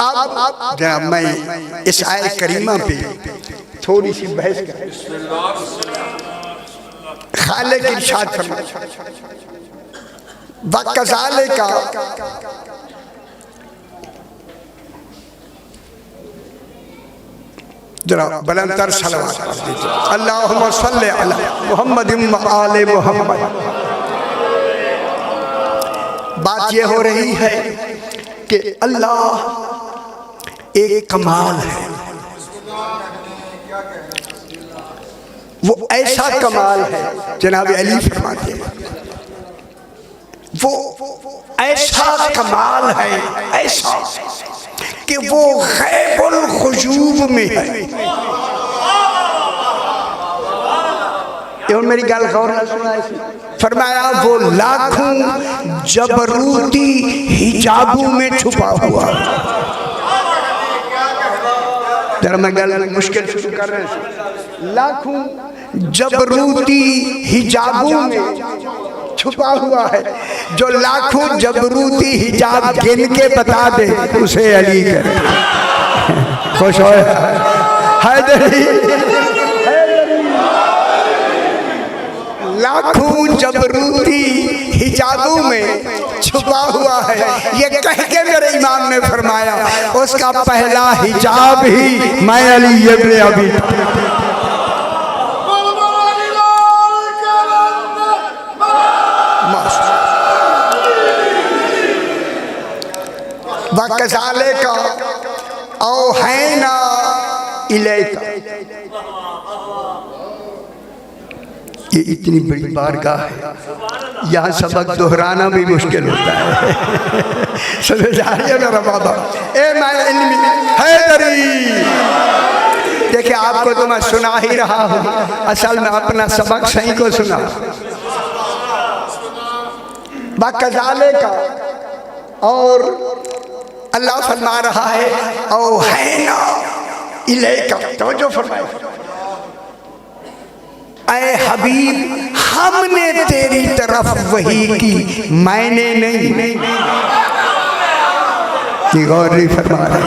अब जरा मैं इस आयत करीमा पे थोड़ी सी बहस कर। खालिक इरशाद फरमाता वकज़ाले का जरा बुलंदतर सलवात पढ़ दीजिए। अल्लाहुम्मा सल्ली अला मुहम्मद व आले मुहम्मद। बात ये हो रही है कि अल्लाह एक कमाल है, वो ऐसा कमाल है जनाब अली फरमाते हैं, वो ऐसा कमाल है ऐसा कि वो गैबुल खुजूब में है। ये मेरी गल गौर ना सुना। फरमाया वो लाखों जबरूती हिजाबों में छुपा हुआ। जरा मैं गल मुश्किल शुरू कर रहे हैं। लाखों जबरूती हिजाबों में छुपा हुआ है। जो लाखों जबरूती हिजाब गिन के बता दे उसे अली करे। खुश हो हैदरी। लाखों जबरूती हिजाबों में छुपा हुआ है। ये कह के मेरे इमाम ने फरमाया उसका पहला हिजाब ही मैं अली इब्न अबी। वकज़ाले का औहैना इलैका। ये इतनी बड़ी बारगाह है, यहाँ सबक दोहराना भी मुश्किल होता है। समझ आ रही है मेरा बाबा? ए मैं इल्मी हैदरी। देखिए आपको तो मैं सुना ही रहा हूँ, असल में अपना सबक सही को सुना। वकज़ाले का और अल्लाह फरमा रहा है औहैना इलैका। तो जो फरमाया ऐ हबीब हमने तेरी तरफ वही की, मैंने नहीं। गौर नहीं फरमा रहा।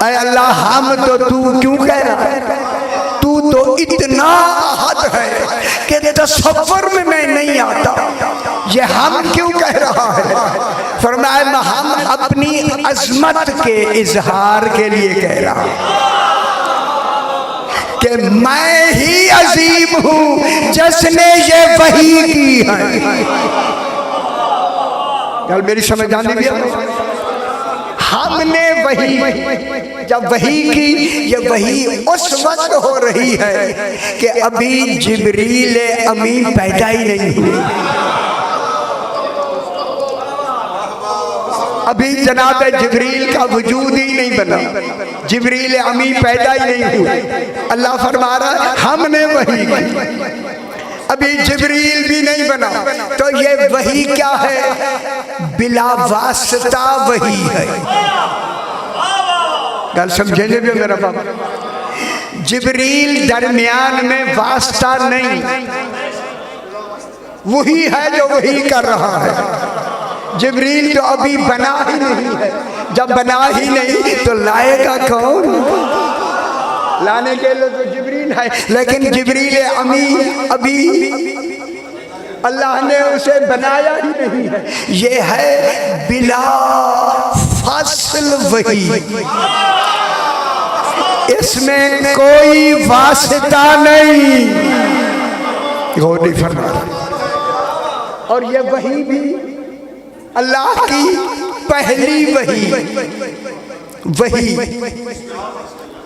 ऐ अल्लाह हम तो तू क्यों कह रहा है? तू तो इतना अहद है कि तसव्वुर में मैं नहीं आता। ये हम क्यों कह रहा है? फरमाया हम अपनी अजमत के इजहार के लिए कह रहा हूं कि मैं ही अजीम हूं जिसने ये वही की है। कल मेरी समझ आने भी हमने वही जब वही की, ये वही उस वक्त हो रही है कि अभी जिब्रील अमीन पैदा ही नहीं हुए। अभी जनाब जिब्रील का वजूद ही नहीं बना, जिब्रील अमी पैदा ही नहीं हुए। अल्लाह फरमा रहा हमने वही की, अभी जिब्रील भी नहीं बना। तो ये वही क्या है? बिला वास्ता वही है। गल समझेंगे भी मेरा बाबा? जिब्रील दरमियान में वास्ता नहीं, वही है जो वही कर रहा है। जिब्रील तो अभी बना ही नहीं है, जब बना ही नहीं तो लाएगा कौन? लाने के लिए तो जिब्रील है, लेकिन जिब्रील अमी अभी अल्लाह ने उसे बनाया ही नहीं है। ये है बिला फासिल वही, इसमें कोई वास्ता नहीं। गौर नहीं फरमा रहा। और ये वही भी अल्लाह की पहली वही,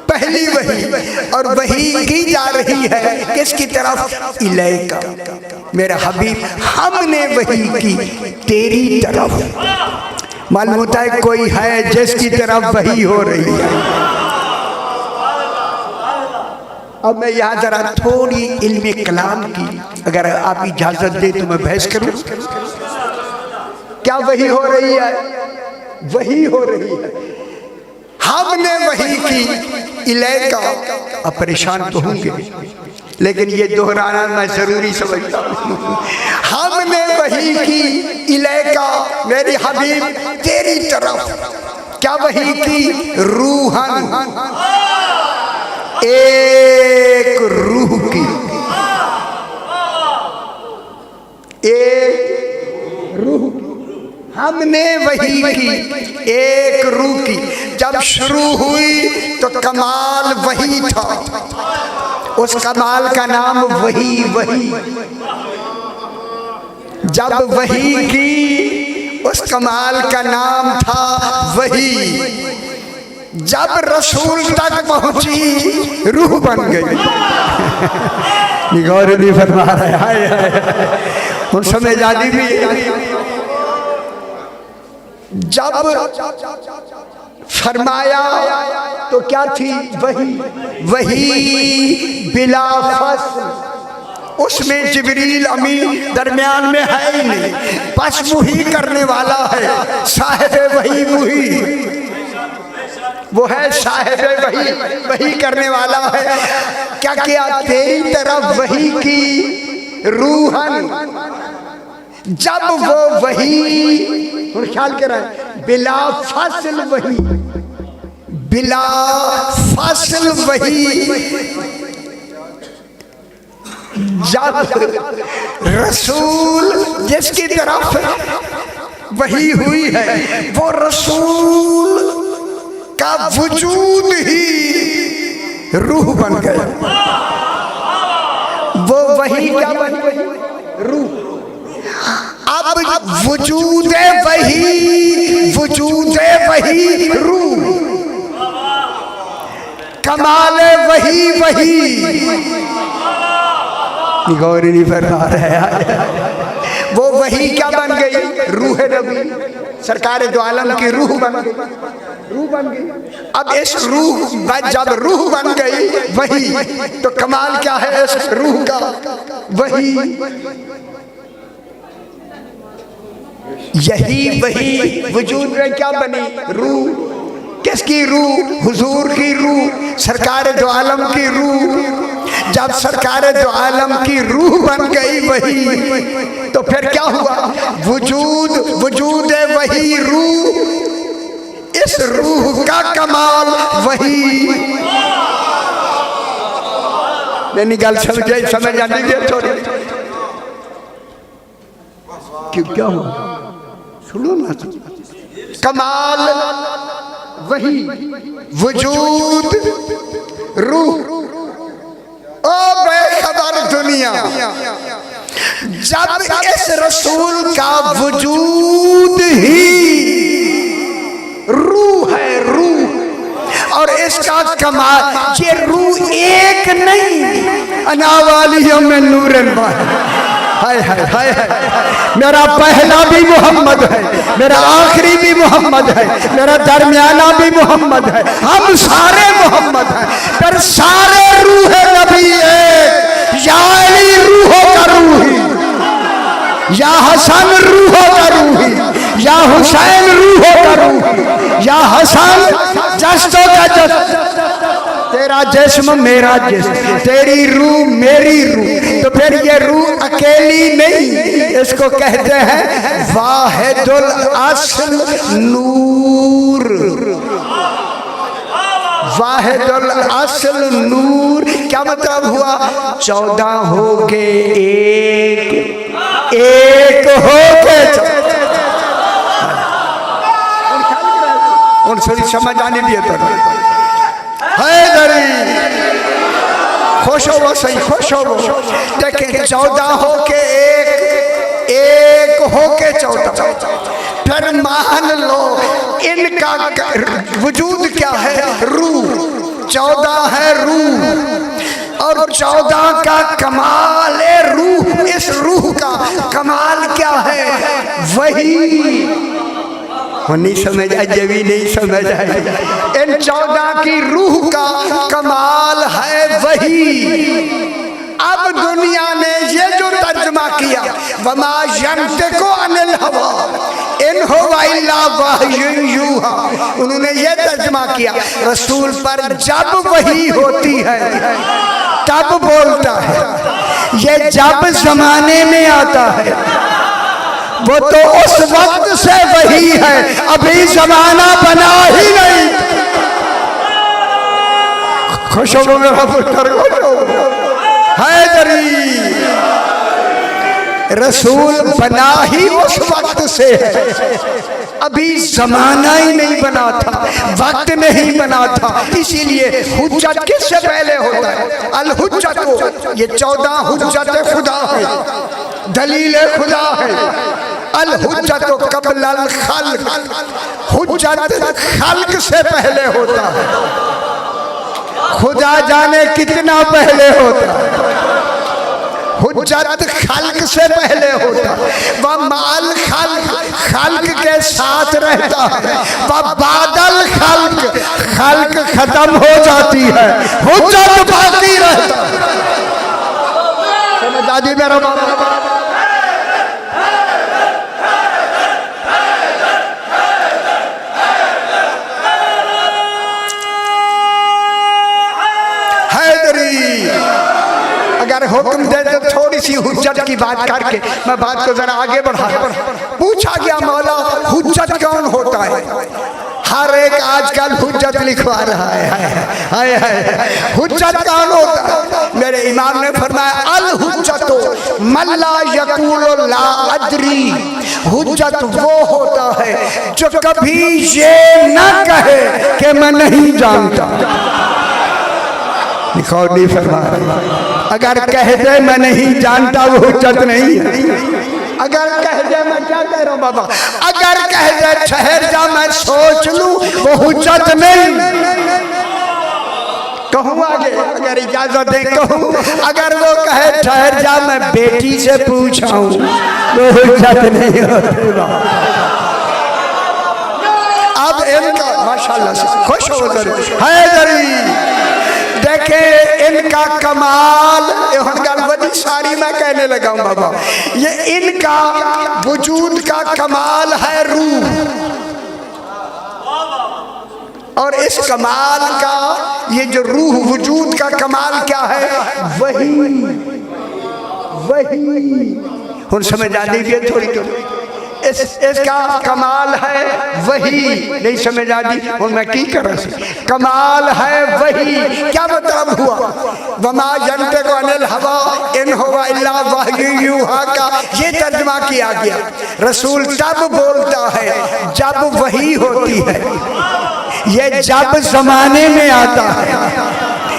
पहली वही, और वही की जा रही है किसकी तरफ? इलैका मेरा हबीब, हमने वही की तेरी तरफ। मालूम होता है कोई है जिसकी तरफ वही हो रही है। अब मैं यहाँ जरा थोड़ी इल्मी कलाम की अगर आप इजाजत दे तो मैं बहस करूं। क्या वही हो रही है? वही हो रही है। हमने वही की इलैका। अब परेशान तो होंगे, लेकिन ये दोहराना मैं जरूरी समझता हूँ। हमने वही की इलैका मेरी हबीब तेरी तरफ। क्या वही की? रूहन, एक रूह की, एक रूह की। हमने वही की, एक रूह की। जब शुरू हुई तो कमाल वही था, उस कमाल का नाम वही वही। जब वही की उस कमाल का नाम था वही। जब रसूल तक पहुंची रूह बन गई। गौर नहीं फरमा रहा है, उन समय जादी भी। जब फरमाया तो क्या थी? वही वही बिला फसल। उसमें जिब्रील अमीन दरमियान में है ही नहीं, बस वही करने वाला है, साहिब वही वही, वो है साहिब वही, वही करने वाला है। क्या किया? तेरी तरफ वही की रूहन। जब वो वही, और ख्याल कर रहा है, बिला फासिल वही, बिला फासिल वही। जब रसूल जिसकी तरफ वही हुई है, वो रसूल का वजूद ही रूह बन गया। वो वही क्या बन गई? रूह। अब वजूद वही, वजूद वही रूह, कमाल वही वही। गौरी नहीं फरमा रहे। वो वही क्या बन गई? रूह नबी, सरकार दो आलम की रूह बन गई, रूह बन गई। अब इस रूह, जब रूह बन गई वही, तो कमाल क्या है इस रूह का? वही, यही वही वजूद में क्या बनी? रूह। किसकी रूह? हुजूर की रूह, सरकार दो आलम की रूह। जब सरकार दो आलम की रूह बन गई वही, तो फिर क्या हुआ? वजूद, वजूद है वही रूह, इस रूह का कमाल वही। नहीं गल समझ जानी है थोड़ी। क्यों क्या हुआ? सुनो ना, कमाल वही, वजूद रूह। ओ बेखबर दुनिया, जब इस रसूल का वजूद ही रूह है, रूह, और इसका कमाल, ये रूह एक नहीं, अनावालियों में नूरन हाय हाय हाय हाय। मेरा पहला भी मोहम्मद है, मेरा आखिरी भी मोहम्मद है, मेरा दरमियाना भी मोहम्मद है, हम सारे मोहम्मद हैं, पर सारे रूह नबी एक। या अली रूहों का रूही, या हसन रूहों का रूही, या हुसैन रूहों का रूही, या हसन जस्तों का जस्त, तेरा जिस्म मेरा जिस्म, तेरी रूह मेरी रूह। तो फिर ये रूह अकेली नहीं, इसको कहते हैं वाहिदुल अस्ल नूर, वाहिदुल अस्ल नूर। क्या मतलब हुआ? 14 हो के एक, एक हो के और थोड़ी समझ आने भी है। हैदरी खुश हो, सही खुश हो। देखें 14 हो के एक, एक हो के 14। फिर मान लो इनका वजूद क्या है? रूह। 14 है रूह, और 14 का कमाल है रूह। इस रूह का कमाल क्या है? वही। नहीं समझ आए, जब भी नहीं समझ आए। इन 14 की रूह का कमाल है वही। अब दुनिया ने ये जो तर्जुमा किया, वमा यंतिकु अनिल हवा इन हुवा इल्ला वह्युन यूहा, उन्होंने ये तर्जुमा किया, रसूल पर जब वही होती है तब बोलता है। ये जब जमाने में आता है वो तो उस वक्त से वही है, अभी जमाना बना ही नहीं। खुश हो मेरा पुत्र हैदरी, रसूल बना ही उस वक्त से है, अभी जमाना ही नहीं बना था, वक्त नहीं बना था। इसीलिए हुज्जत किससे पहले होता है? अल हुज्जत, ये 14 हुज्जत खुदा है, दलील खुदा है। अल हुज्जत कब्ल अल खल्क, हुज्जत खल्क से पहले होता है, खुदा जाने कितना पहले होता है। हुज्जत खल्क से पहले होता, वह माल खल्क, खल्क के साथ रहता है, वह बादल खल्क, खल्क खत्म हो जाती है, हुज्जत बाकी रहता है। समझ मेरा बाबा? अगर हुक्म दे तो थोड़ी सी हुज्जत की बात करके मैं बात को जरा आगे बढ़ा। पूछा गया मौला हुज्जत कौन होता है? हर एक आजकल हुज्जत लिखवा रहा है। हुज्जत कौन होता है? मेरे इमाम ने फरमाया अल हुज्जत मल्ला यकूल ला अदरी, हुज्जत वो होता है जो कभी ये न कहे कि मैं नहीं जानता। नहीं फरमा, अगर कह दे मैं नहीं जानता वो हुज्जत नहीं है। अगर कह दे, मैं क्या कह रहा हूँ बाबा, अगर कह दे ठहर जा मैं सोच लूं वो हुज्जत नहीं। कहूँ आगे, अगर इजाजत दे कहूँ, अगर वो कहे ठहर जा मैं बेटी से पूछाऊं वो हुज्जत नहीं होती। अब इनका माशाल्लाह से खुश हो हैदरी, देखे इनका कमाल, बड़ी सारी मैं कहने लगा हूं बाबा, ये इनका वजूद का कमाल है रूह, और इस कमाल का ये जो रूह वजूद का कमाल क्या है? वही हम समझ आ दीजिए थोड़ी थोड़ी। इसका कमाल है वही, नहीं समझ आ दी और मैं की कर कमाल है वही। क्या मतलब हुआ? वमा यंतिकु अनिल हवा इन हुवा इल्ला वह्यु यूहा का ये तर्जुमा किया गया। रसूल तब बोलता है जब वही होती है, ये जब जमाने में आता है,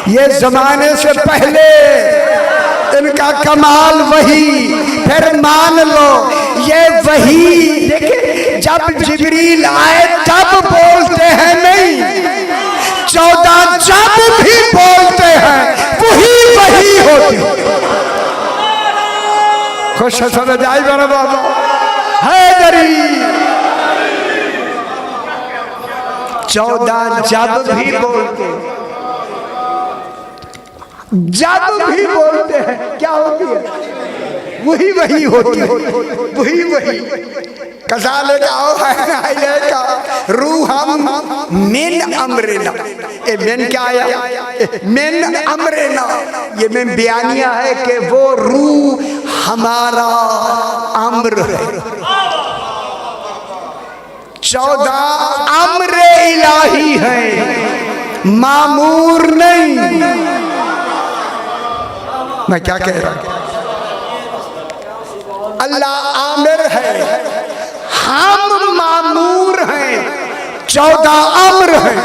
ये जमाने से पहले इनका कमाल वही। फिर मान लो ये वही, देखिए जब जिब्रील आए तब बोलते हैं नहीं, 14 जब भी बोलते हैं वही होती। खुश समझ आई मेरा बाबा हैदरी। 14 जब भी बोलते, जब भी बोलते हैं क्या होती है? वही होती है, वही कज़ालिक औहयना रूहम मिन अमरिना। ये मिन क्या आया? मिन अमरिना, ये मिन बयानिया है कि वो रूह हमारा अम्र है। 14 अम्र इलाही है, मामूर नहीं। मैं क्या कह रहा हूं? अल्लाह आमिर है, हम मामूर हैं, 14 अम्र हैं।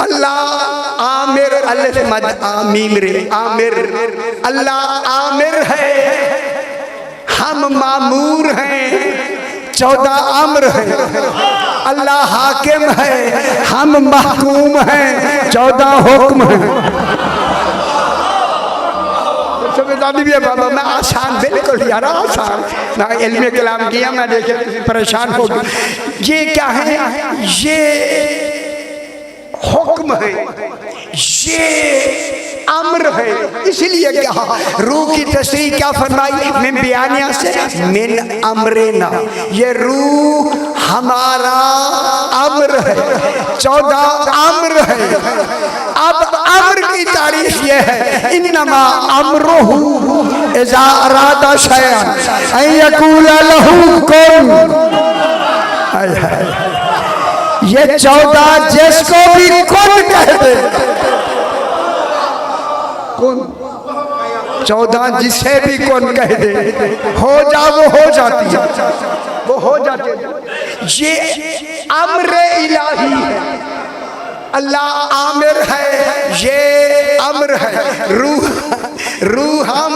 अल्लाह आमिर, अल्लाह मद आमीम रे आमिर, अल्लाह आमिर है, हम मामूर हैं, 14 अम्र है। अल्लाह हाकिम है, हम महकूम हैं, 14 हुक्म हैं। बाबा मैं आसान बिल्कुल यार आसान ना इल्मे कलाम किया, मैं देखे परेशान हो गया। ये क्या है? ये हुक्म है, ये अम्र है। इसलिए कहा रूह की तस्रीह क्या फरमाई? मिन बयानिया से मिन अमरिना, ये रूह हमारा अम्र है, 14 अम्र है। अब अम्र की तारीफ ये है, इन्नमा अम्रुहु इज़ा अरादा शयअन अन यक़ूला लहू कुन। ये 14 जिसको भी कुन कह दे, कुन 14 जिसे भी कौन कह दे हो जा, वो हो जाती है, वो हो जाती है। ये अम्र इलाही है, अल्लाह आमिर है, ये अम्र है। रूह हम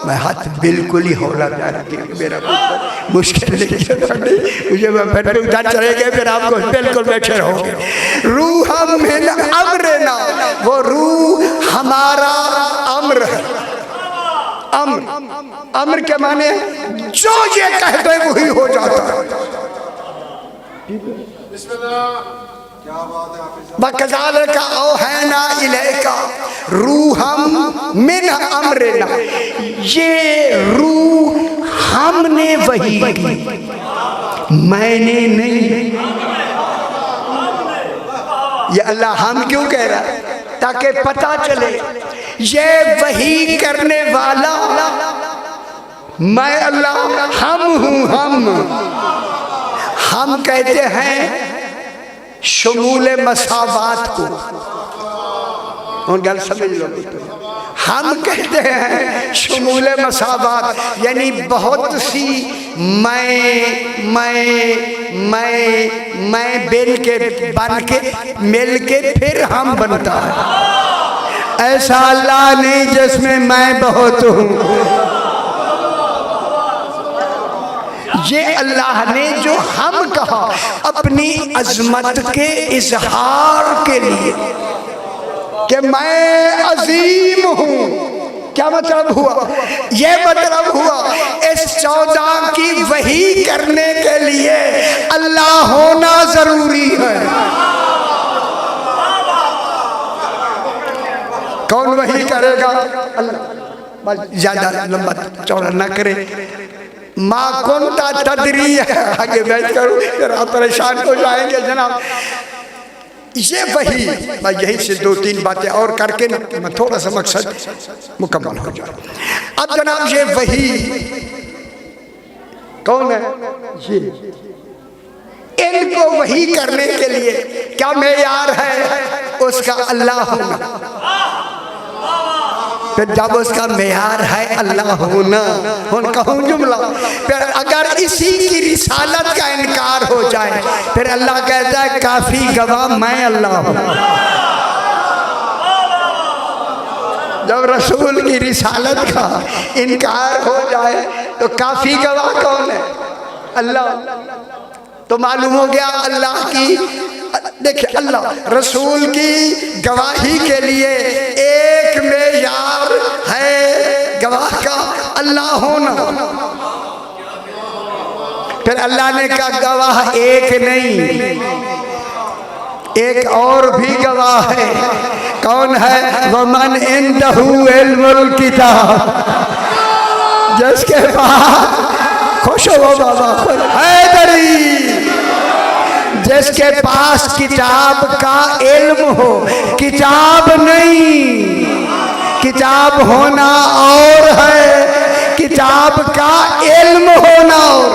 मैं हाथ बिल्कुल ही हौला जा रही है, मेरा पुत्र मुश्किल मुझे मैं उधर चले गए, फिर आपको बिल्कुल बैठे रहोगे। रूह हम अम्र ना, वो रूह हमारा अम्र है। अम्र, अम्र के माने जो ये कहते वही हो जाता है। बकज़ालिका औहैना इलैका रूहम मिन अम्रिना, ये रूह हमने वही की, मैंने नहीं। ये अल्लाह हम क्यों कह रहा है? ताकि पता चले ये वही करने वाला मैं अल्लाह हम हूँ। हम कहते हैं शमूले मसावात को, और गल समझ लो, हम कहते हैं शमूले मसावात, यानी बहुत सी मैं बिल के बन के मिल के फिर हम बनता है। ऐसा अल्लाह नहीं जिसमें मैं बहुत हूँ। ये अल्लाह ने जो हम कहा अपनी अजमत के इजहार के लिए कि मैं अजीम हूँ, क्या मतलब हुआ? ये मतलब हुआ इस 14 की वही करने के लिए अल्लाह होना जरूरी है। कौन वही करेगा? अल्लाह। ज्यादा लंबा चौड़ा ना करे। माँ कुंता तदरी, आगे बैठ कर आप परेशान हो जाएंगे जनाब। ये वही, मैं यही से 2-3 बातें और करके ना मैं थोड़ा सा मकसद मुकम्मल हो जाए। अब जनाब ये वही कौन है? ये इनको वही करने के लिए क्या मेयार है? उसका अल्लाह होना। फिर जब उसका मेयार है अल्लाह होना, कहूँ जुमला, फिर अगर इसी की रिसालत का इनकार हो जाए फिर अल्लाह कहता है काफी गवाह मैं अल्लाह हूँ। जब रसूल की रिसालत का इनकार हो जाए तो काफी गवाह कौन है? अल्लाह। तो मालूम हो गया अल्लाह की, देखिए अल्लाह रसूल की गवाही के लिए एक मेयार है गवाह का, अल्लाह होना। फिर अल्लाह ने कहा गवाह एक नहीं, एक और भी गवाह है। कौन है? वमन इंदहु इल्मुल किताब, जिसके पास खुश हो बाबा हैदरी, जिसके पास किताब का इल्म हो। किताब नहीं, किताब होना और है, किताब का इल्म होना और।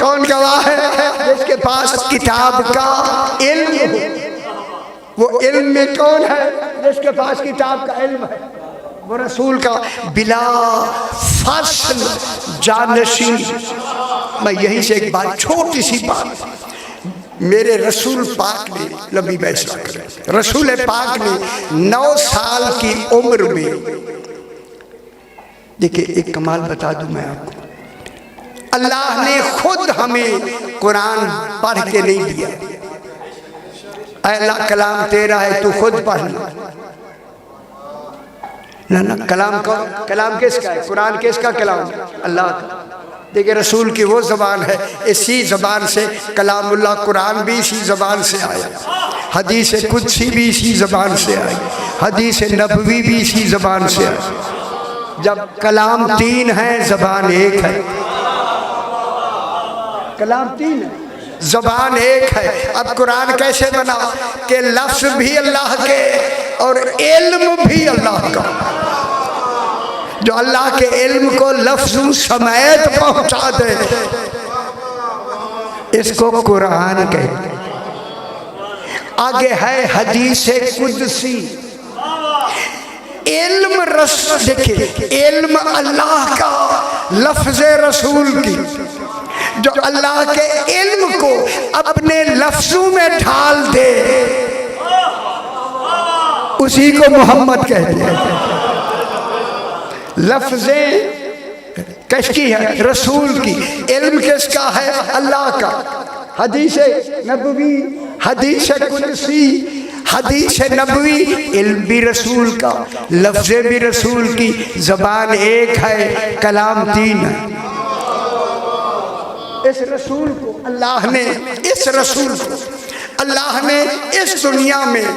कौन गवाह है? जिसके पास किताब का इल्म हो। वो इल्म में कौन है? जिसके पास किताब का इल्म है, वो रसूल का बिला फसल जानशीन। मैं यहीं से एक बात, छोटी सी बात, मेरे रसूल पाक ने लंबी बहस करें, रसूल पाक ने 9 साल की उम्र में, देखिए एक कमाल बता दूं मैं आपको, अल्लाह ने खुद हमें कुरान पढ़ के नहीं दिया। अल्लाह कलाम तेरा है तू खुद पढ़ना, ना कलाम का, कलाम किसका है? कुरान किसका कलाम? अल्लाह का। देखिए रसूल की वो ज़बान है, इसी ज़बान से कलामुल्लाह, कुरान भी इसी ज़बान से आया, हदीस कुदसी भी इसी ज़बान से आई, हदीस नबवी भी इसी ज़बान से आई। जब कलाम 3 है ज़बान 1 है। कलाम तीन है, ज़बान एक है। अब कुरान कैसे बना कि लफ्ज़ भी अल्लाह के और इल्म भी अल्लाह का। जो अल्लाह के इल्म को लफ्ज़ों समेत पहुंचा दे, इसको कुरान कहते हैं। आगे है हदीस कुदसी। इल्म देखिए, इल्म अल्लाह का, लफ्ज़ रसूल की। जो अल्लाह के इल्म को अपने लफ्ज़ों में ढाल दे, उसी को मोहम्मद कहते हैं। लफ्ज़ें किसकी है? रसूल की। इल्म किसका है? अल्लाह का। हदीस नबवी, हदीस कुदसी, हदीस नबवी, इल्म भी रसूल का, लफ्ज़ें भी रसूल की। ज़बान एक है, कलाम तीन है। इस रसूल को अल्लाह ने, इस रसूल को अल्लाह ने इस दुनिया में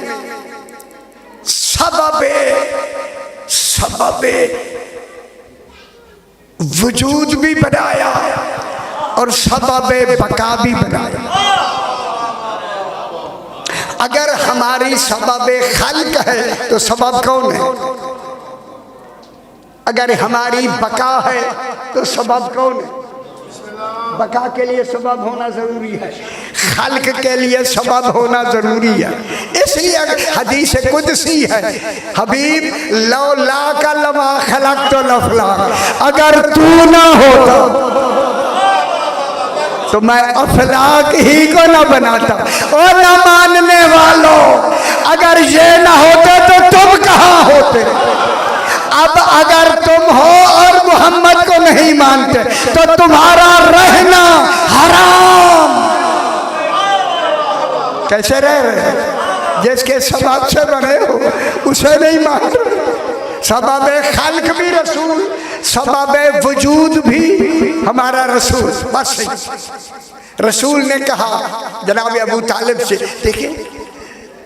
सबबे वजूद भी बनाया और सबबे बका भी बनाया। अगर हमारी सबबे खल्क है तो सबब कौन है? अगर हमारी बका है तो सबब कौन है? बका के लिए सबब होना जरूरी है, खल्क के लिए सबब होना जरूरी है। इसलिए हदीस कुदसी है, हबीब लौला का लमा खलक तो लफला, अगर तू ना होता तो मैं अफलाक ही को ना बनाता। और ना मानने वालों, अगर ये ना होते तो तुम कहाँ होते? अब अगर तुम हो और मोहम्मद को नहीं मानते तो तुम्हारा रहना हराम। कैसे रह रहे? जिसके सबब से बने हो उसे नहीं मान रहे। सबबे खल्क भी रसूल, सबबे वजूद भी हमारा रसूल। बस रसूल ने कहा जनाब अबू तालिब से, देखिए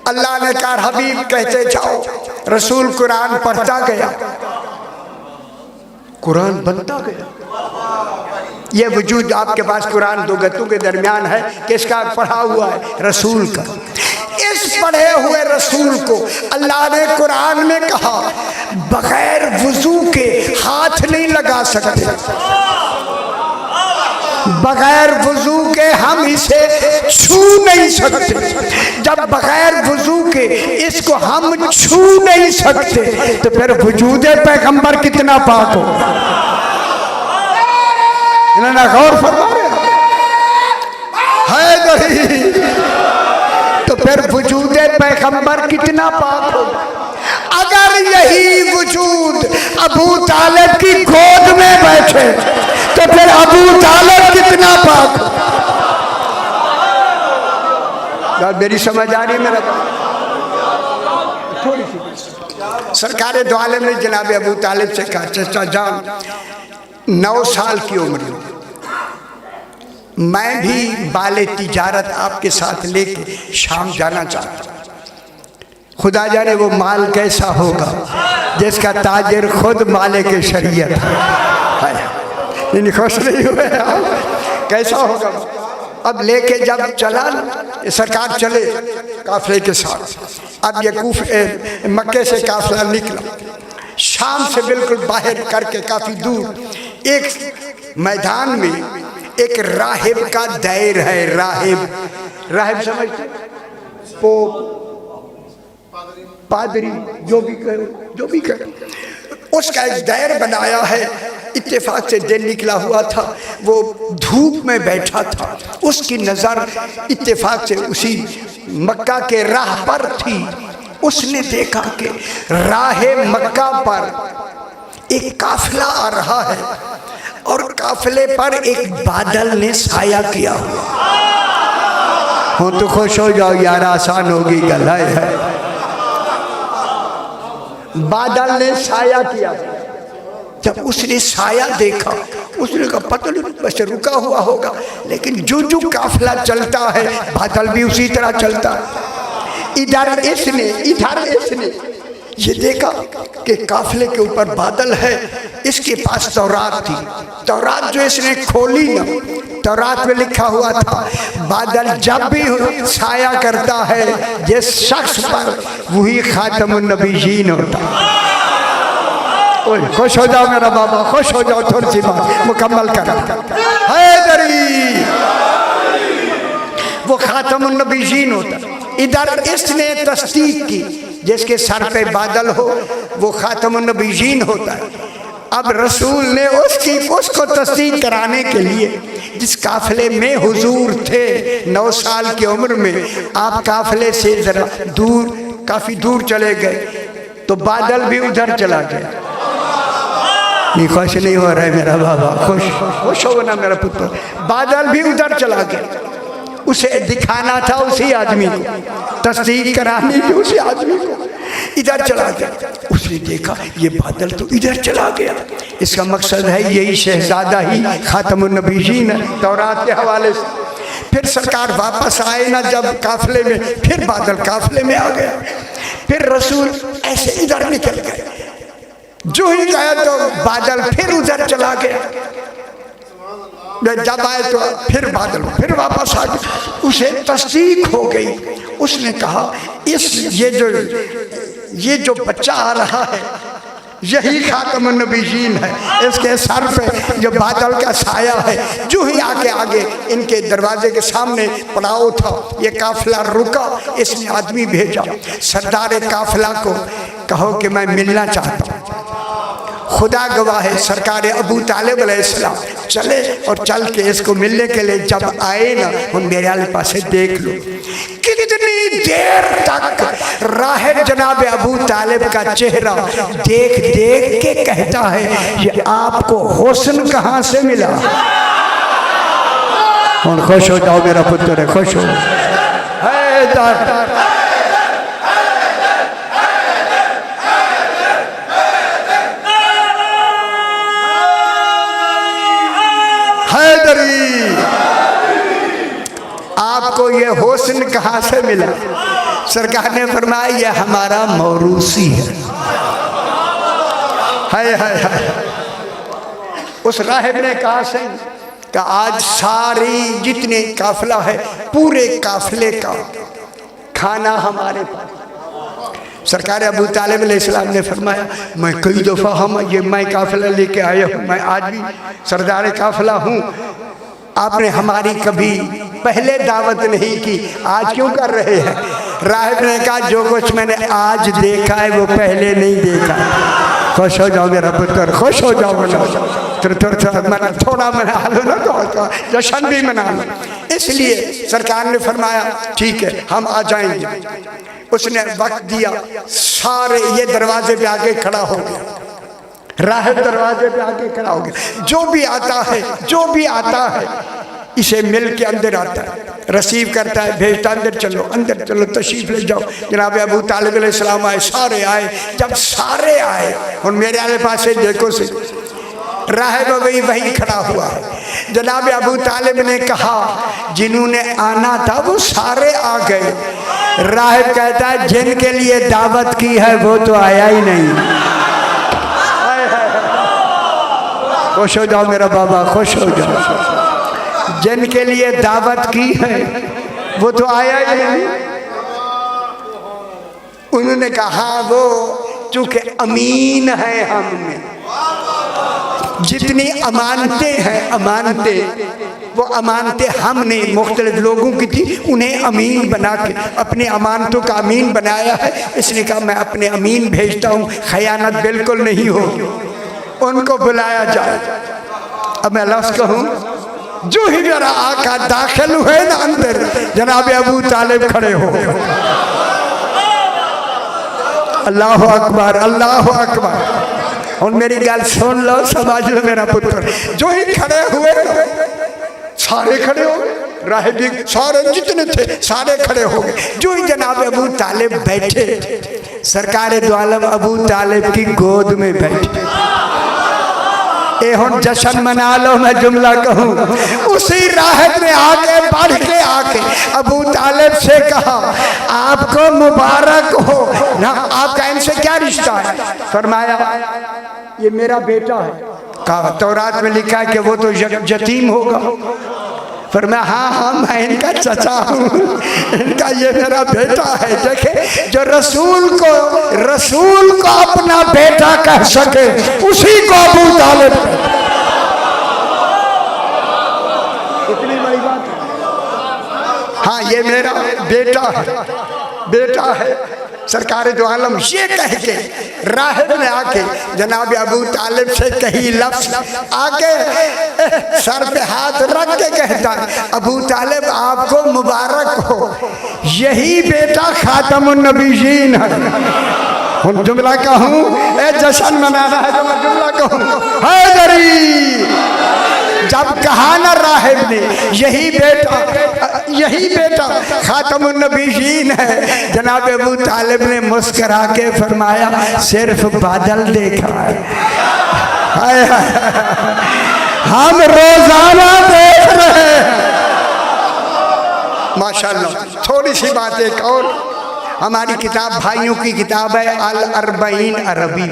अल्लाह ने कहा हबीब कहते जाओ। रसूल कुरान पढ़ता गया, कुरान बनता गया। ये वजूद आपके पास कुरान दो गतों के दरमियान है, किसका पढ़ा हुआ है? रसूल का। इस पढ़े हुए रसूल को अल्लाह ने कुरान में कहा बगैर वजू के हाथ नहीं लगा सकते, बगैर वजू के हम इसे छू नहीं सकते। जब बगैर वजू के इसको हम छू नहीं सकते तो फिर वजूद पैगंबर कितना पाक हो। इन्होंने गौर फरमाया है नहीं तो फिर वजूद पैगंबर कितना पाक हो। अगर यही वजूद अबू तालिब की गोद में बैठे तो फिर अबू तालिब कितना पाक हो। मेरी समझ आ रही मेरा? थोड़ी सी सरकार दो आलम ने जनाब अबू तालिब से कहा, चाचा जान 9 साल की उम्र में मैं भी बाले तिजारत आपके साथ लेके शाम जाना चाहता। खुदा जाने वो माल कैसा होगा जिसका ताजिर खुद मालिक शरीयत है। खुश नहीं हुए आप? कैसा होगा? अब लेके जब चला सरकार चले काफिले के साथ। अब ये मक्के से काफिला निकला, शाम से बिल्कुल बाहर करके काफी दूर एक मैदान में एक राहिब का दैर है। राहिब समझते? पोप, पादरी, जो भी करो, उसका एक दैर बनाया है। इत्तेफाक से दिन निकला हुआ था, वो धूप में बैठा था, उसकी नज़र इत्तेफाक से उसी मक्का के राह पर थी। उसने देखा कि राह मक्का पर एक काफिला आ रहा है और काफिले पर एक बादल ने साया किया हुआ। हो तो खुश हो जाओ यार, आसान होगी गला है। बादल ने साया किया। जब उसने साया देखा उसने कहा पता नहीं बस रुका हुआ होगा, लेकिन जो जो काफिला चलता है बादल भी उसी तरह चलता है। इधर इसने ये देखा कि काफिले के ऊपर बादल है इसके पास तौरात थी। तौरात जो इसने खोली ना, तौरात में लिखा हुआ था बादल जब भी साया करता है जिस शख्स पर वही खातमुन नबीयीन होता। खुश हो जाओ मेरा बाबा, खुश हो जाओ, थोड़ी सी बात मुकम्मल कर। हैदरी वो खातमुन नबीयीन होता। इधर इसने तस्दीक की जिसके सर पे बादल हो वो खातमुन नबीयीन होता है। अब रसूल ने उसको तस्दीक कराने के लिए जिस काफिले में हुजूर थे 9 साल की उम्र में, आप काफिले से जरा दूर, काफी दूर चले गए तो बादल भी उधर चला गया। नहीं, खुश नहीं हो रहा है मेरा बाबा, खुश हो ना मेरा पुत्र। बादल भी उधर चला गया। उसे दिखाना था उसी आदमी को, तस्दीक करानी थी उसी आदमी को। इधर चला गया, उसने देखा ये बादल तो इधर चला गया। इसका मकसद है यही शहजादा ही खातमुन नबीयीन है तौरात के हवाले से। फिर सरकार वापस आए ना जब काफिले में, फिर बादल काफिले में आ गया। फिर रसूल ऐसे इधर निकल गए, जो ही गया तो बादल फिर उधर चला गया। जब आए तो फिर बादल फिर वापस आ गए। उसे तस्दीक हो गई। उसने कहा ये जो बच्चा आ रहा है यही खातमुन नबीयीन है। इसके सर पे जो बादल का साया है, जो ही आगे इनके दरवाजे के सामने पड़ाव था, ये काफिला रुका। इसने आदमी भेजा, सरदार काफिला को कहो कि मैं मिलना चाहता हूँ। खुदा गवाह है, सरकार अबू तालिब अलैहिस्सलाम चले और चल के इसको मिलने के लिए जब आए ना, उन मेरे आले पास देख लो कितनी देर तक राहिब जनाब अबू तालिब का चेहरा देख देख के कहता है ये आपको हुस्न कहाँ से मिला। और खुश हो जाओ मेरा पुत्र, खुश हो। हैदरी आपको ये हुस्न कहाँ से मिला? सरकार ने फरमाया ये हमारा मौरूसी है। उस राहिब ने कहा से कि आज सारी जितने काफिला है पूरे काफिले का खाना हमारे पास। सरकार अबू तालिब अलैहिस्सलाम ने फरमाया मैं कई दफ़ा मैं काफिला लेके आया हूँ, मैं आज भी सरदार काफिला हूँ। आपने हमारी कभी पहले दावत नहीं की, आज क्यों कर रहे हैं? राहिब ने कहा जो कुछ मैंने आज देखा है वो पहले नहीं देखा। खुश हो जाओ मेरा पुत्र, खुश हो जाओ। थोड़ा मना लो ना, तो जश्न भी मना लो। इसलिए सरकार ने फरमाया ठीक है हम आ जाएंगे। उसने वक्त दिया, सारे ये दरवाजे पे आके खड़ा हो गया। राहिब दरवाजे पे आके खड़ा हो गया। जो भी आता है इसे मिल के अंदर आता है, रसीव करता है, भेजता अंदर चलो तशरीफ ले जाओ। जनाब अबू तालिब अलैहिस्सलाम आए, सारे आए। जब सारे आए और मेरे आले पास से देखो से राहिब वही खड़ा हुआ है। जनाब अबू तालिब ने कहा जिन्होंने आना था वो सारे आ गए। राहिब कहता है जिनके लिए दावत की है वो तो आया ही नहीं। खुश हो जाओ मेरा बाबा, खुश हो जाओ। जिनके लिए दावत की है वो तो आया ही नहीं। उन्होंने कहा वो चूंकि अमीन है, हमने जितनी अमानतें हैं वो अमानतें हमने मुख्तलिफ लोगों की थी, उन्हें अमीन बना के अपने अमानतों का अमीन बनाया है। इसने कहा मैं अपने अमीन भेजता हूँ, खयानत बिल्कुल नहीं होगी, उनको बुलाया जाए। अब मैं लफ्ज़ कहूँ, जो ही मेरा आका दाखिल हुए ना अंदर, जनाब अबू तालिब खड़े हो। अल्लाह अकबर, अल्लाह अकबर। और मेरी गल सुन लो, समझ लो मेरा पुत्र। जो ही खड़े हुए सारे खड़े हो गए, राहिब सारे जितने थे सारे खड़े हो गए। जो ही जनाब अबू तालिब बैठे, सरकार दो आलम अबू तालिब की गोद में बैठे। ए हुन जश्न मना लो, मैं जुमला कहूँ। उसी राहिब ने आगे बढ़ के आके अबू तालिब से कहा आपको मुबारक हो ना, आपका इनसे क्या रिश्ता है? फरमाया ये मेरा बेटा है। कहा तौरात में लिखा है कि वो तो यतीम होगा। फरमाया हाँ हाँ मैं इनका चचा हूँ, इनका ये मेरा बेटा है। देखे जो रसूल को अपना बेटा कह सके उसी को अबू तालिब, इतनी बड़ी बात है। हाँ ये मेरा बेटा है। सरकार दो आलम ये कह के राहिब ने आके जनाब अबू तालिब से कही लफ्ज़ आके सर पे हाथ रख के कहता अबू तालिब आपको मुबारक हो, यही बेटा खातमुन नबीयीन है। हम जुमला कहूँ जश्न मनाना है तो मैं जुमला कहूँ हैदरी। जब कहा ना राहिब ने यही बेटा खातमुन नबीयीन है, जनाब अबू तालिब ने मुस्करा के फरमाया सिर्फ बादल देखा है, हम रोजाना देख रहे हैं। माशाल्लाह। थोड़ी सी बात एक और, हमारी किताब भाइयों की किताब है अल अरबईन अरबी,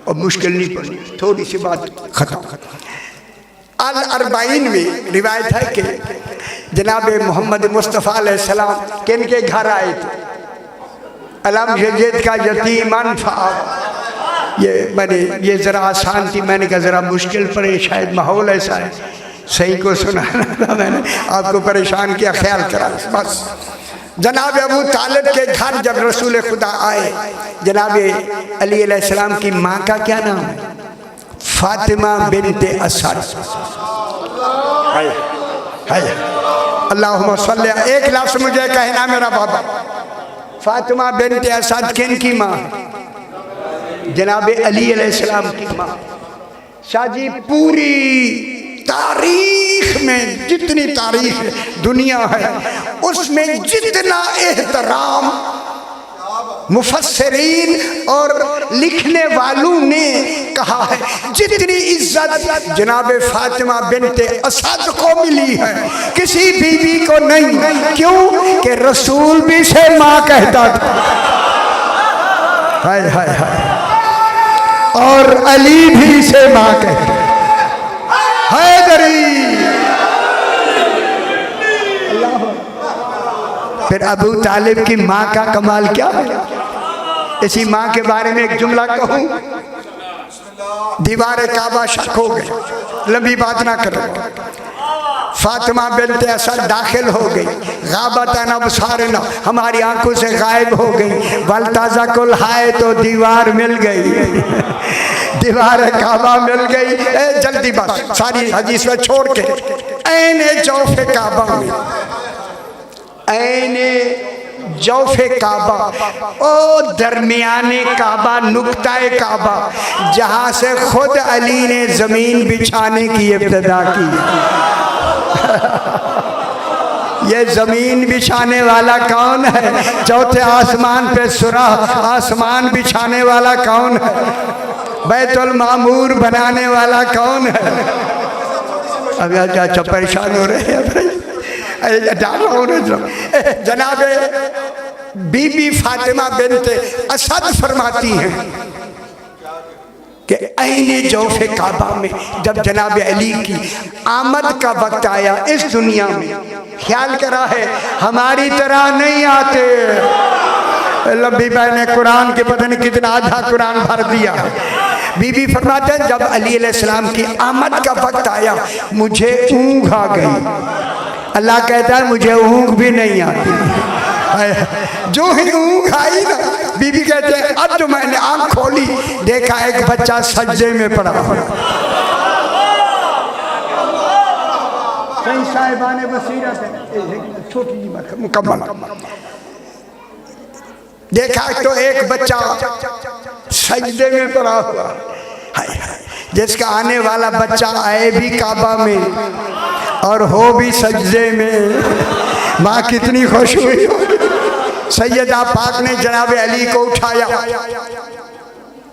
और मुश्किल नहीं पड़ी, थोड़ी सी बात खत्म। अल अरबईन में रिवायत है कि जनाब मोहम्मद मुस्तफ़ा अलैहिस्सलाम किनके घर आए थे? अलम यजिद का यतीमन फ़अव। ये ज़रा आसान थी, मैंने कहा ज़रा मुश्किल पड़े, शायद माहौल ऐसा है, सही को सुनाना था, मैंने आपको परेशान किया, ख्याल करा बस। जनाब अबू तालिब के घर जब रसूल खुदा आए, जनाब अली अलैहिस्सलाम की माँ का क्या नाम है? फातिमा बिन्ते असद। अल्लाहुम्मा सल्ली, एक लफ्ज़ मुझे कहना मेरा बाबा, फातिमा बिन्ते असद किन की माँ? जनाब अली अलैहिस्सलाम की माँ। शाजी पूरी तारीख में जितनी तारीख दुनिया है उसमें जितना एहतराम मुफस्सिरीन और लिखने वालों ने कहा है, जितनी इज्जत जनाब फातिमा बिन्ते असद को मिली है किसी बीवी को नहीं। क्यों कि रसूल भी से माँ कहता था, हाय हाय हाय, और अली भी से माँ कहता हैदरी। फिर अबू तालिब की माँ का कमाल क्या है? इसी माँ के बारे में एक जुमला कहूँ, दीवार काबा शक हो गई, लंबी बात ना करो। फातिमा बिन्ते असद दाखिल हो गई, गाबतन अबसारना, हमारी आंखों से गायब हो गई। वल्ताजा कुल हाय, तो दीवार मिल गई, दीवार काबा मिल गई। जल्दी बस सारी हदीस में छोड़ के ऐने जौफे काबा में, ऐने जौफे काबा, ओ दरमियाने काबा, नुक्ताए काबा, जहाँ से खुद अली ने ज़मीन बिछाने की इब्तिदा की। ये ज़मीन बिछाने वाला कौन है? चौथे आसमान पे सुराह, आसमान बिछाने वाला कौन है? बैतुल मामूर बनाने वाला कौन है? अब अच्छा परेशान हो रहे हैं, जनाब बीबी फातिमा बिन्ते असद फरमाती हैं कि ऐने जौफे काबा में जब जनाब अली की आमद का वक्त आया इस दुनिया में, ख्याल करा है हमारी तरह नहीं आते। लंबी बहन ने कुरान के पता नहीं कितना आधा कुरान भर दिया। बीबी फरमाते हैं जब अली अलैहिस्सलाम की आमद का वक्त आया मुझे ऊँघ आ गई। अल्लाह कहता है मुझे ऊँघ भी नहीं आती। जो ही ऊँघ आई ना, बीबी कहते हैं अब जो मैंने आँख खोली देखा एक बच्चा सजदे में पड़ा। साहिबाने बसीरत छोटी मुकम्मल देखा तो एक बच्चा सजदे में पड़ा हुआ, जिसका आने वाला बच्चा आए भी काबा में और हो भी सजदे में। माँ कितनी खुश हुई। सैयदा पाक ने जनाब अली को उठाया।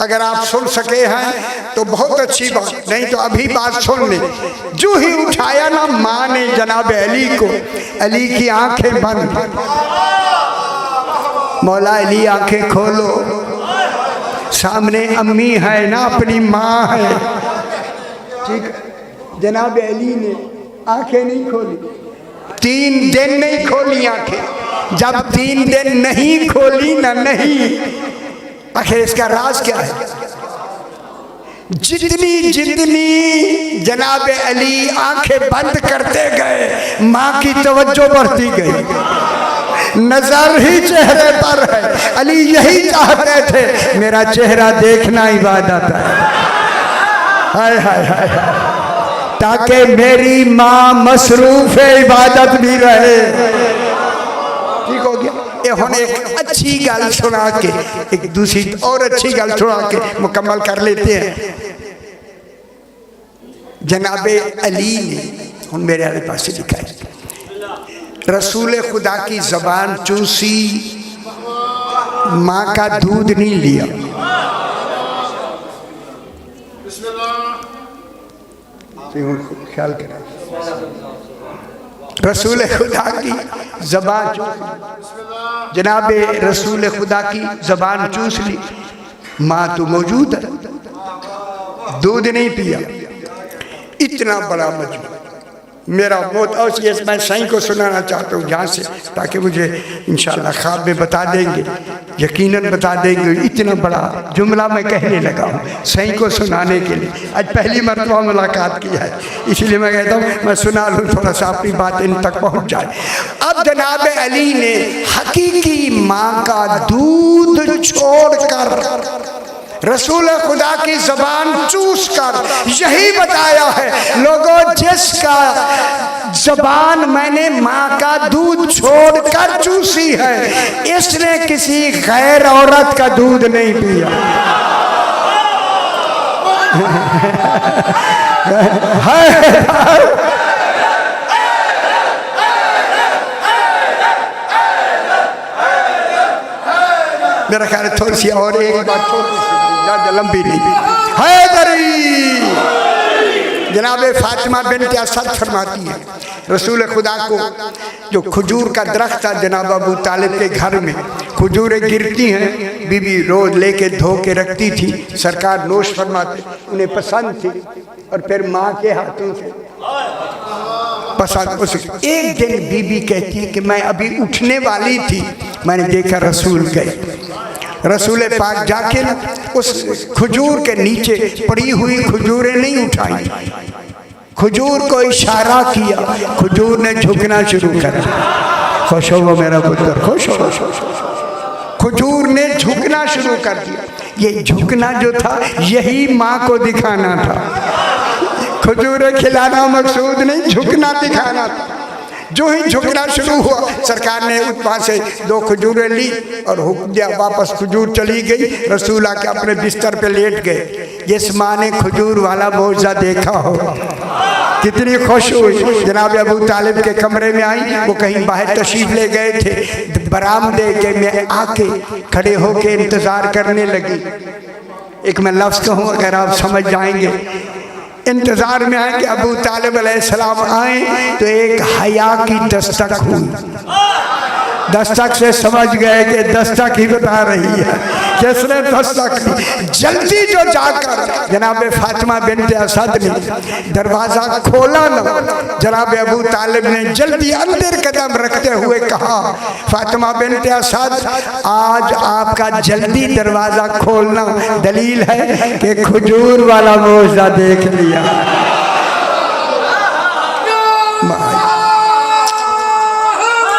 अगर आप सुन सके हैं तो बहुत अच्छी बात, नहीं तो अभी बात सुन ले। जो ही उठाया ना माँ ने जनाब अली को, अली की आंखें बंद, मौला अली आंखें खोलो, सामने अम्मी है ना, अपनी माँ है। ठीक है, जनाब अली ने आंखें नहीं खोली, 3 दिन नहीं खोली आंखें। जब 3 दिन नहीं खोली ना, नहीं, आखिर इसका राज क्या है? जितनी जितनी जनाब अली आंखें बंद करते गए, माँ की तवज्जो बढ़ती गई, नजर ही चेहरे पर है। अली यही चाहते थे, मेरा चेहरा देखना इबादत है, हाय हाय हाय, ताकि मेरी माँ मसरूफ इबादत भी रहे। ठीक हो गया। ये हम एक अच्छी गल सुना के एक दूसरी और अच्छी गल सुना के मुकम्मल कर लेते हैं। जनाबे अली ने हम मेरे वाले पास से लिखा है, रसूल खुदा की जबान चूसी, माँ का दूध नहीं लिया। ख्याल करें, रसूल खुदा की जबान, जनाबे रसूल खुदा की जबान चूस ली, माँ तो मौजूद है, दूध नहीं पिया। इतना बड़ा मजबूर मेरा मौत। और ये मैं सही को सुनाना चाहता हूँ यहाँ से, ताकि मुझे इंशाल्लाह ख्वाब में बता देंगे, यकीनन बता देंगे। इतना बड़ा जुमला मैं कहने लगा हूँ सही को सुनाने के लिए। आज पहली मरतबा मुलाकात की है, इसलिए मैं कहता हूँ मैं सुना लूँ, थोड़ा सा अपनी बात इन तक पहुँच जाए। अब जनाब अली ने हकीकी माँ का दूध छोड़कर रसूल खुदा की जबान चूस कर यही बताया है, लोगों जिसका जबान मैंने माँ का दूध छोड़कर चूसी है, इसने किसी गैर औरत का दूध नहीं पिया। मेरा ख्याल है थोड़ी सी और एक बात छोटी सी, ज़्यादा लंबी नहीं। हैदरी जनाब फातिमा बिन्त असद फरमाती है, रसूल खुदा को जो खजूर का दरख्त था जनाब अबू तालिब के घर में, खजूरें गिरती हैं, बीबी रोज लेके धो के रखती थी, सरकार नोश फरमाते, उन्हें पसंद थी, और फिर माँ के हाथों से पसंद। उस एक दिन बीबी कहती है कि मैं अभी उठने वाली थी, मैंने देखा रसूल गए। रसूल पाक जाके उस खजूर के नीचे पड़ी हुई खजूरें नहीं उठाई, खजूर को इशारा किया, खजूर ने झुकना शुरू कर दिया। खुश हो मेरा पुत्र, खुश हो। खजूर ने झुकना शुरू कर दिया। ये झुकना जो था यही माँ को दिखाना था, खजूरें खिलाना मकसूद नहीं, झुकना दिखाना था। जो ही झुकना शुरू हुआ, सरकार ने वहाँ से 2 खजूरें ली और हुक्म दिया, वापस खजूर चली गई। रसूल आके अपने बिस्तर पे लेट गए। जिस माँ ने खजूर वाला मौजा देखा हो कितनी खुश हुई। जनाब अबू तालिब के कमरे में आई, वो कहीं बाहर तशरीफ ले गए थे, बरामदे के में आके खड़े होके इंतज़ार करने लगी। एक मैं लफ्ज़ कहूँ, अगर आप समझ जाएंगे, इंतजार में आए कि अबू तालिब अलैहिस्सलाम आए, तो एक हया की दस्तक हुई। दस्तक से समझ गए कि दस्तक ही बता रही है, किसने दस्तक दी। जल्दी जो जाकर जनाब फातिमा बिन्त असद ने दरवाज़ा खोला ना, जनाब अबू तालिब ने जल्दी अंदर कदम रखते हुए कहा, फातिमा बिन्त असद, आज आपका जल्दी दरवाज़ा खोलना दलील है कि खजूर वाला मौजा देख लिया।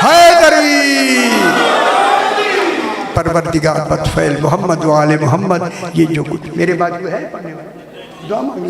हैदरी परवरदिगार बदफैल मोहम्मद वाले मोहम्मद, ये जो कुछ मेरे बाद है पढ़ने वाले दुआ मांगी।